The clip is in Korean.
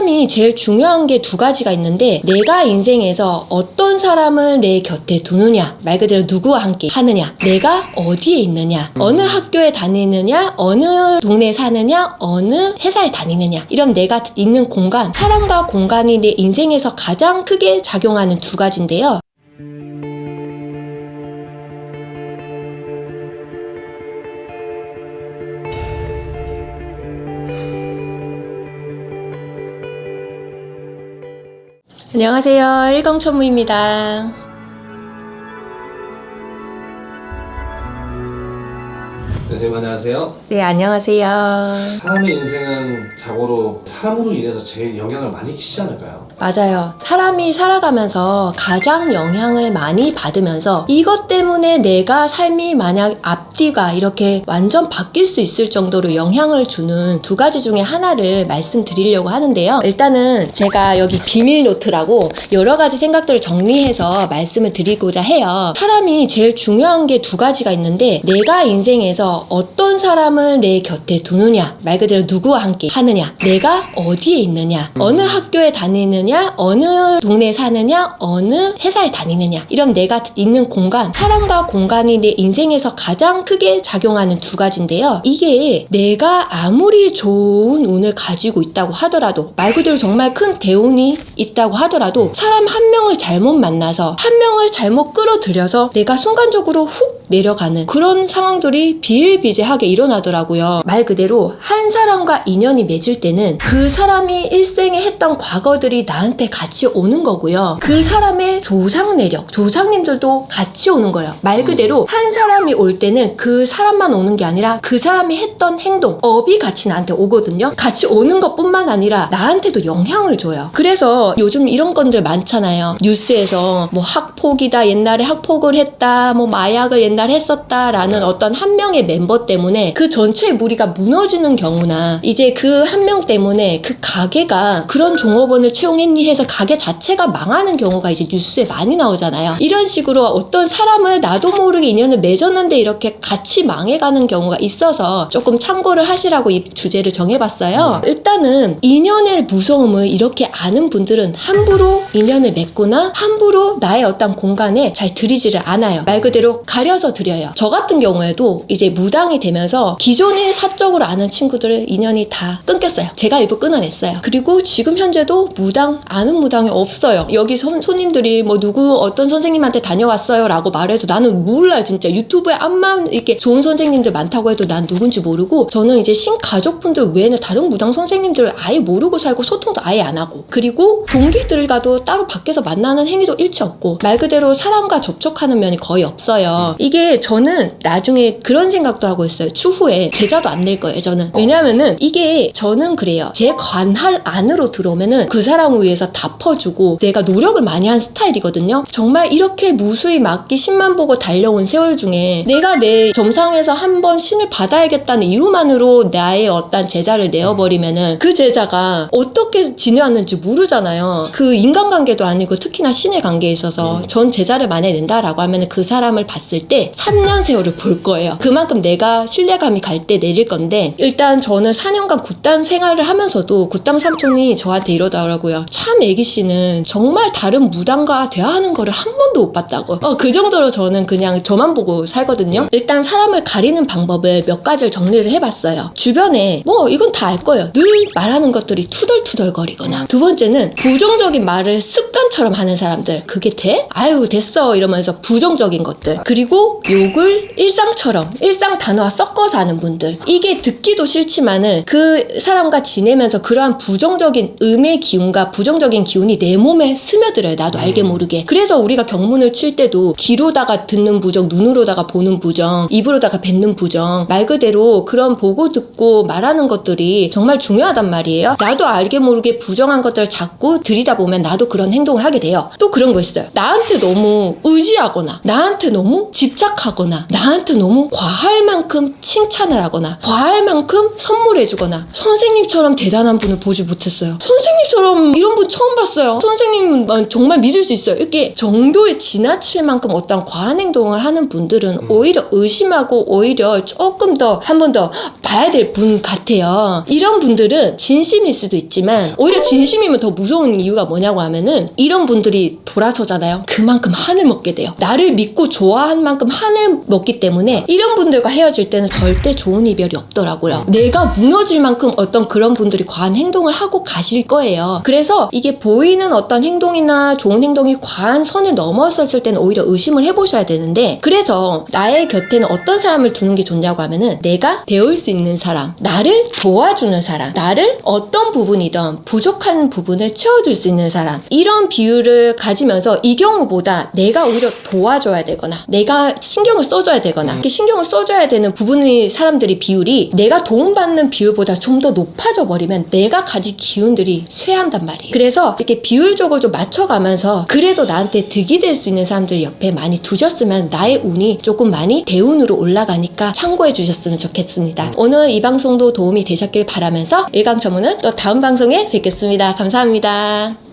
사람이 제일 중요한 게 두 가지가 있는데, 내가 인생에서 어떤 사람을 내 곁에 두느냐, 말 그대로 누구와 함께 하느냐, 내가 어디에 있느냐, 어느 학교에 다니느냐, 어느 동네에 사느냐, 어느 회사에 다니느냐, 이런 내가 있는 공간, 사람과 공간이 내 인생에서 가장 크게 작용하는 두 가지인데요. 안녕하세요, 일광천무입니다. 선생님 안녕하세요. 네, 안녕하세요. 사람의 인생은 자고로 사람으로 인해서 제일 영향을 많이 끼치지 않을까요? 맞아요. 사람이 살아가면서 가장 영향을 많이 받으면서 이것 때문에 내가 삶이 만약 앞뒤가 이렇게 완전 바뀔 수 있을 정도로 영향을 주는 두 가지 중에 하나를 말씀드리려고 하는데요. 일단은 제가 여기 비밀 노트라고 여러 가지 생각들을 정리해서 말씀을 드리고자 해요. 사람이 제일 중요한 게 두 가지가 있는데, 내가 인생에서 어떤 사람을 내 곁에 두느냐, 말 그대로 누구와 함께 하느냐, 내가 어디에 있느냐, 어느 학교에 다니느냐, 어느 동네에 사느냐, 어느 회사에 다니느냐, 이런 내가 있는 공간, 사람과 공간이 내 인생에서 가장 크게 작용하는 두 가지인데요. 이게 내가 아무리 좋은 운을 가지고 있다고 하더라도, 말 그대로 정말 큰 대운이 있다고 하더라도 사람 한 명을 잘못 만나서 한 명을 잘못 끌어들여서 내가 순간적으로 훅 내려가는 그런 상황들이 비일비재하게 일어나더라고요. 말 그대로 한 사람과 인연이 맺을 때는 그 사람이 일생에 했던 과거들이 나한테 같이 오는 거고요. 그 사람의 조상 내력, 조상님들도 같이 오는 거예요. 말 그대로 한 사람이 올 때는 그 사람만 오는 게 아니라 그 사람이 했던 행동, 업이 같이 나한테 오거든요. 같이 오는 것뿐만 아니라 나한테도 영향을 줘요. 그래서 요즘 이런 건들 많잖아요. 뉴스에서 뭐 학폭이다, 옛날에 학폭을 했다, 뭐 마약을 옛날에 했었다라는 어떤 한 명의 멤버 때문에 그 전체의 무리가 무너지는 경우나, 이제 그 한 명 때문에 그 가게가 그런 종업원을 채용했니 해서 가게 자체가 망하는 경우가 이제 뉴스에 많이 나오잖아요. 이런 식으로 어떤 사람을 나도 모르게 인연을 맺었는데 이렇게 같이 망해가는 경우가 있어서 조금 참고를 하시라고 이 주제를 정해봤어요. 일단은 인연의 무서움을 이렇게 아는 분들은 함부로 인연을 맺거나 함부로 나의 어떤 공간에 잘 들이지를 않아요. 말 그대로 가려서 드려요. 저 같은 경우에도 이제 무당이 되면서 기존에 사적으로 아는 친구들을 인연이 다 끊겼어요. 제가 일부 끊어냈어요. 그리고 지금 현재도 아는 무당이 없어요. 여기 손님들이 뭐 누구 어떤 선생님한테 다녀왔어요 라고 말해도 나는 몰라요. 진짜 유튜브에 암만 이렇게 좋은 선생님들 많다고 해도 난 누군지 모르고, 저는 이제 신가족분들 외에는 다른 무당 선생님들을 아예 모르고 살고 소통도 아예 안 하고, 그리고 동기들과도 따로 밖에서 만나는 행위도 일체 없고, 말 그대로 사람과 접촉하는 면이 거의 없어요. 이게 저는 나중에 그런 생각도 하고 있어요. 추후에 제자도 안 될 거예요, 저는. 왜냐면은 이게 저는 그래요. 제 관할 안으로 들어오면은 그 사람을 위해서 다 퍼주고 내가 노력을 많이 한 스타일이거든요. 정말 이렇게 무수히 막기 10만 보고 달려온 세월 중에 내가 내 정상에서 한번 신을 받아야겠다는 이유만으로 나의 어떤 제자를 내어버리면은 그 제자가 어떻게 지내왔는지 모르잖아요. 그 인간관계도 아니고 특히나 신의 관계에 있어서 전 제자를 만약에 낸다라고 하면은 그 사람을 봤을 때 3년 세월을 볼 거예요. 그만큼 내가 신뢰감이 갈 때 내릴 건데, 일단 저는 4년간 굿당 생활을 하면서도 굿당 삼촌이 저한테 이러더라고요. 참 애기씨는 정말 다른 무당과 대화하는 거를 한 번도 못 봤다고. 그 정도로 저는 그냥 저만 보고 살거든요. 일단 사람을 가리는 방법을 몇 가지를 정리를 해봤어요. 주변에 뭐 이건 다 알 거예요. 늘 말하는 것들이 투덜투덜거리거나, 두 번째는 부정적인 말을 습관처럼 하는 사람들. 그게 돼? 아유 됐어 이러면서 부정적인 것들. 그리고 욕을 일상처럼, 일상 단어와 섞어서 하는 분들. 이게 듣기도 싫지만은 그 사람과 지내면서 그러한 부정적인 음의 기운과 부정적인 기운이 내 몸에 스며들어요. 나도 알게 모르게. 그래서 우리가 경문을 칠 때도 귀로다가 듣는 부정, 눈으로다가 보는 부정, 입으로다가 뱉는 부정, 말 그대로 그런 보고 듣고 말하는 것들이 정말 중요하단 말이에요. 나도 알게 모르게 부정한 것들을 자꾸 들이다 보면 나도 그런 행동을 하게 돼요. 또 그런 거 있어요. 나한테 너무 의지하거나 나한테 너무 집착 집착하거나 나한테 너무 과할 만큼 칭찬을 하거나 과할 만큼 선물해주거나 선생님처럼 대단한 분을 보지 못했어요. 선생님처럼 이런 분 처음 봤어요. 선생님은 정말 믿을 수 있어요. 이렇게 정도에 지나칠 만큼 어떤 과한 행동을 하는 분들은 오히려 의심하고 오히려 조금 더 한 번 더 봐야 될 분 같아요. 이런 분들은 진심일 수도 있지만 오히려 진심이면 더 무서운 이유가 뭐냐고 하면은 이런 분들이 돌아서잖아요. 그만큼 한을 먹게 돼요. 나를 믿고 좋아한 만큼 한을 먹기 때문에 이런 분들과 헤어질 때는 절대 좋은 이별이 없더라고요. 내가 무너질 만큼 어떤 그런 분들이 과한 행동을 하고 가실 거예요. 그래서 이게 보이는 어떤 행동이나 좋은 행동이 과한 선을 넘어섰을 때는 오히려 의심을 해보셔야 되는데, 그래서 나의 곁에는 어떤 사람을 두는 게 좋냐고 하면은 내가 배울 수 있는 사람, 나를 도와주는 사람, 나를 어떤 부분이든 부족한 부분을 채워줄 수 있는 사람, 이런 비율을 가지면서 이 경우보다 내가 오히려 도와줘야 되거나 내가 신경을 써줘야 되거나 이렇게 신경을 써줘야 되는 부분의 사람들이 비율이 내가 도움받는 비율보다 좀 더 높아져 버리면 내가 가진 기운들이 쇠한단 말이에요. 그래서 이렇게 비율적으로 좀 맞춰가면서 그래도 나한테 득이 될 수 있는 사람들 옆에 많이 두셨으면 나의 운이 조금 많이 대운으로 올라가니까 참고해 주셨으면 좋겠습니다. 오늘 이 방송도 도움이 되셨길 바라면서 일강천문은 또 다음 방송에 뵙겠습니다. 감사합니다.